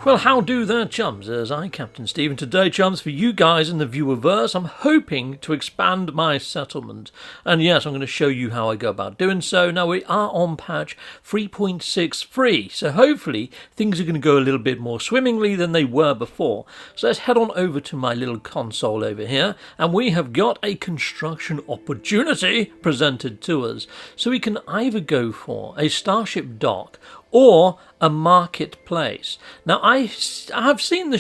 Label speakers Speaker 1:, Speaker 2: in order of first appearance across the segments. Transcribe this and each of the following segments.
Speaker 1: Well, how do there, chums? As I, Captain Steve, and today, chums, for you guys in the viewerverse, I'm hoping to expand my settlement. And yes, I'm going to show you how I go about doing so. Now, we are on patch 3.63, so hopefully things are going to go a little bit more swimmingly than they were before. So let's head on over to my little console over here, and we have got a construction opportunity presented to us. So we can either go for a starship dock or a marketplace. Now, I have seen the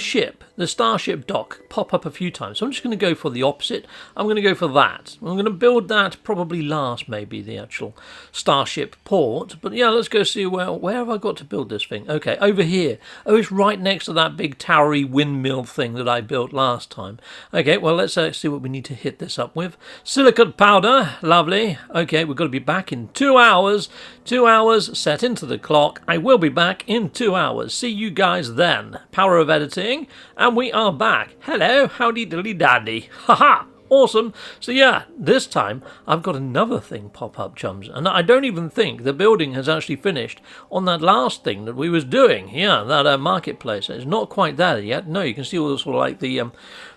Speaker 1: starship dock, pop up a few times, so I'm just going to go for the opposite. I'm going to go for that. I'm going to build that probably last, maybe, the actual starship port. But yeah, let's go see where have I got to build this thing? Okay, over here. Oh, it's right next to that big towery windmill thing that I built last time. Okay, well, let's see what we need to hit this up with. Silicate powder, lovely. Okay, we've got to be back in 2 hours. 2 hours set into the clock. I will be back in 2 hours. See you guys then. Power of editing, and we are back. Hello, howdy dilly daddy. Haha, awesome. So yeah, this time I've got another thing pop up, chums, and I don't even think the building has actually finished on that last thing that we was doing. Yeah, that marketplace. It's not quite there yet. No, you can see all the sort of like the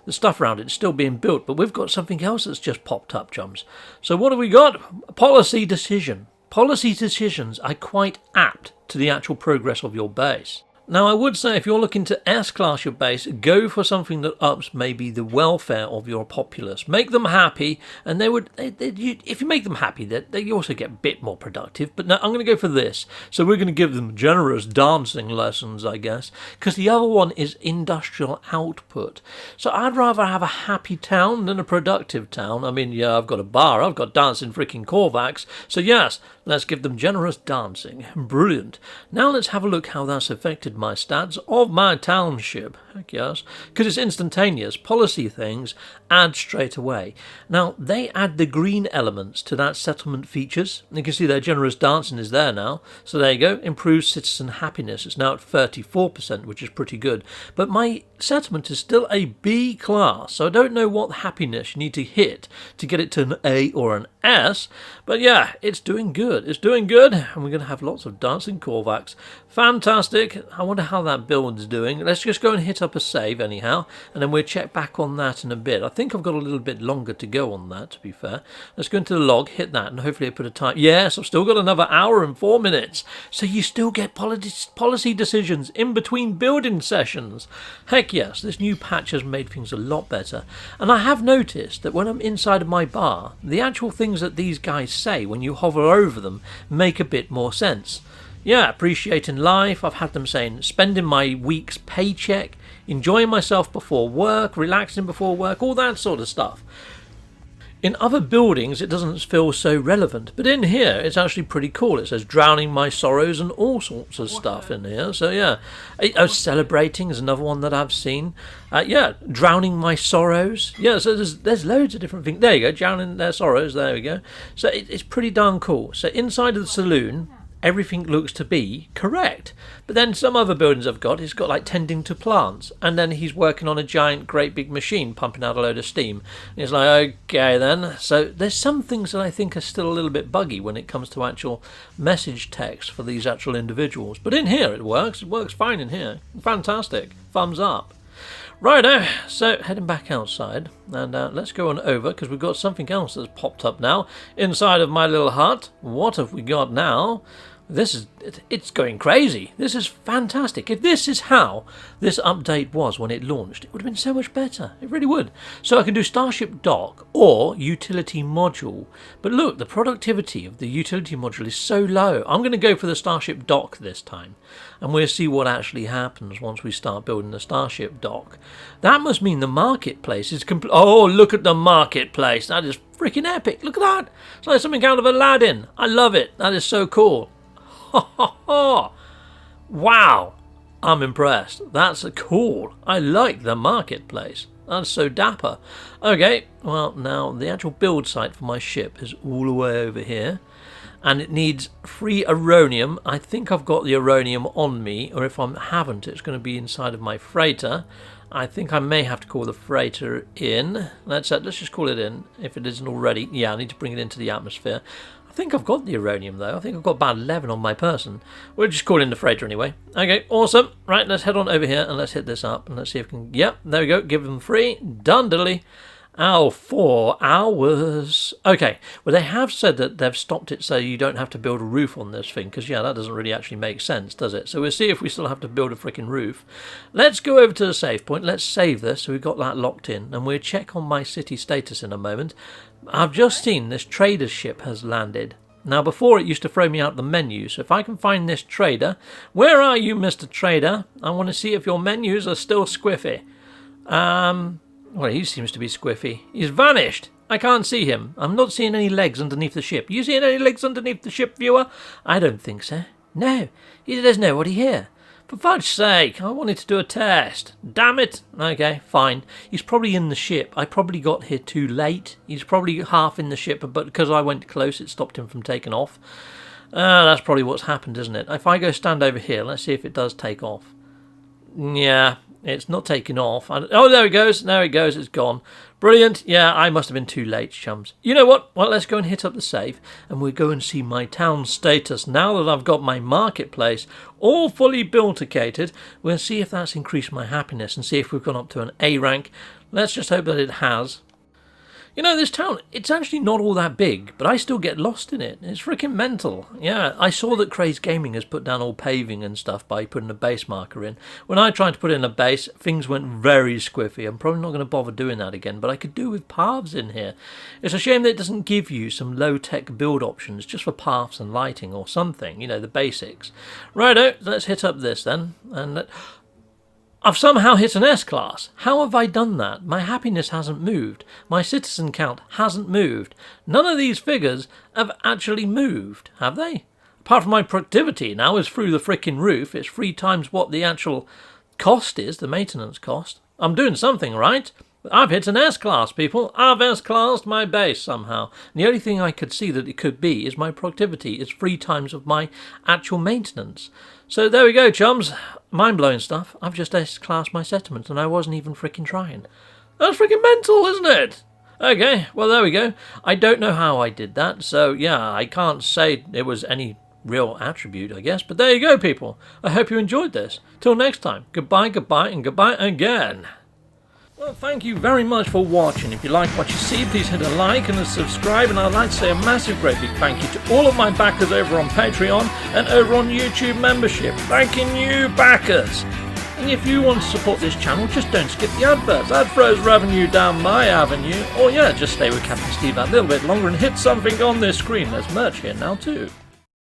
Speaker 1: stuff around it still being built, but we've got something else that's just popped up, chums. So what have we got? Policy decision. Policy decisions are quite apt to the actual progress of your base. Now, I would say if you're looking to S-class your base, go for something that ups maybe the welfare of your populace. Make them happy, and if you make them happy, they also get a bit more productive. But no, I'm going to go for this. So we're going to give them generous dancing lessons, I guess, because the other one is industrial output. So I'd rather have a happy town than a productive town. I mean, yeah, I've got a bar, I've got dancing freaking Korvax. So yes, let's give them generous dancing. Brilliant. Now let's have a look how that's affected my stats of my township. Heck yes, because it's instantaneous. Policy things add straight away. Now they add the green elements to that settlement features. You can see their generous dancing is there now. So there you go. Improves citizen happiness. It's now at 34%, which is pretty good. But my settlement is still a B class, so I don't know what happiness you need to hit to get it to an A or an S. But yeah, it's doing good. It's doing good, and we're going to have lots of dancing Korvax. Fantastic. I wonder how that build's doing. Let's just go and hit up a save anyhow, and then we'll check back on that in a bit. I think I've got a little bit longer to go on that, to be fair. Let's go into the log, hit that, and hopefully I put a time. Yes, I've still got another hour and 4 minutes. So you still get policy decisions in between building sessions. Heck yes, this new patch has made things a lot better. And I have noticed that when I'm inside of my bar, the actual things that these guys say when you hover over them make a bit more sense. Yeah, appreciating life. I've had them saying spending my week's paycheck, enjoying myself before work, relaxing before work, all that sort of stuff. In other buildings, it doesn't feel so relevant, but in here, it's actually pretty cool. It says drowning my sorrows and all sorts of stuff in here. So yeah, celebrating is another one that I've seen. Yeah, drowning my sorrows. Yeah, so there's loads of different things. There you go, drowning their sorrows. There we go. So it's pretty darn cool. So inside of the saloon, everything looks to be correct. But then some other buildings I've got, it's got like tending to plants. And then he's working on a giant, great big machine pumping out a load of steam. And it's like, okay then. So there's some things that I think are still a little bit buggy when it comes to actual message text for these actual individuals. But in here it works. It works fine in here. Fantastic. Thumbs up. Righto, so heading back outside, and let's go on over, because we've got something else that's popped up now inside of my little hut. What have we got now? It's going crazy. This is fantastic. If this is how this update was when it launched, it would have been so much better. It really would. So I can do Starship Dock or Utility Module. But look, the productivity of the Utility Module is so low. I'm going to go for the Starship Dock this time. And we'll see what actually happens once we start building the Starship Dock. That must mean the marketplace is complete. Oh, look at the marketplace. That is freaking epic. Look at that. It's like something out of Aladdin. I love it. That is so cool. Wow, I'm impressed. That's cool. I like the marketplace. That's so dapper. Okay, well now the actual build site for my ship is all the way over here, and it needs 3 uranium. I think I've got the uranium on me, or if I haven't, it's going to be inside of my freighter. I think I may have to call the freighter in. Let's just call it in if it isn't already. Yeah, I need to bring it into the atmosphere. I think I've got the uranium, though. I think I've got about 11 on my person. We'll just call in the freighter anyway. Okay, awesome. Right, let's head on over here and let's hit this up. And let's see if we can... Yep, there we go. Give them free. Done, diddly. Ow, 4 hours. Okay, well, they have said that they've stopped it so you don't have to build a roof on this thing. Because, yeah, that doesn't really actually make sense, does it? So we'll see if we still have to build a freaking roof. Let's go over to the save point. Let's save this so we've got that locked in. And we'll check on my city status in a moment. I've just seen this trader's ship has landed. Now, before it used to throw me out the menu, so if I can find this trader... Where are you, Mr. Trader? I want to see if your menus are still squiffy. Well, he seems to be squiffy. He's vanished. I can't see him. I'm not seeing any legs underneath the ship. You seeing any legs underneath the ship, viewer? I don't think so. No, there's nobody here. For fudge's sake, I wanted to do a test. Damn it. Okay, fine. He's probably in the ship. I probably got here too late. He's probably half in the ship, but because I went close, it stopped him from taking off. That's probably what's happened, isn't it? If I go stand over here, let's see if it does take off. Yeah, it's not taking off. Oh, there it goes. There it goes. It's gone. Brilliant. Yeah, I must have been too late, chums. You know what? Well, let's go and hit up the save, and we'll go and see my town status. Now that I've got my marketplace all fully built-icated, we'll see if that's increased my happiness and see if we've gone up to an A rank. Let's just hope that it has. You know, this town, it's actually not all that big, but I still get lost in it. It's freaking mental. Yeah, I saw that Craze Gaming has put down all paving and stuff by putting a base marker in. When I tried to put in a base, things went very squiffy. I'm probably not going to bother doing that again, but I could do with paths in here. It's a shame that it doesn't give you some low-tech build options just for paths and lighting or something, you know, the basics. Righto, let's hit up this then. And I've somehow hit an S-class. How have I done that? My happiness hasn't moved. My citizen count hasn't moved. None of these figures have actually moved, have they? Apart from my productivity now is through the frickin' roof. It's 3 times what the actual cost is, the maintenance cost. I'm doing something right. I've hit an S-class, people. I've S-classed my base somehow. And the only thing I could see that it could be is my productivity is 3 times of my actual maintenance. So there we go, chums. Mind-blowing stuff. I've just S-classed my settlement and I wasn't even frickin' trying. That's frickin' mental, isn't it? Okay, well there we go. I don't know how I did that, so yeah, I can't say it was any real attribute, I guess. But there you go, people. I hope you enjoyed this. Till next time, goodbye, goodbye, and goodbye again. Well, thank you very much for watching. If you like what you see, please hit a like and a subscribe. And I'd like to say a massive, great big thank you to all of my backers over on Patreon and over on YouTube membership. Thanking you, backers. And if you want to support this channel, just don't skip the adverts. That throws revenue down my avenue. Or yeah, just stay with Captain Steve that little bit longer and hit something on this screen. There's merch here now too.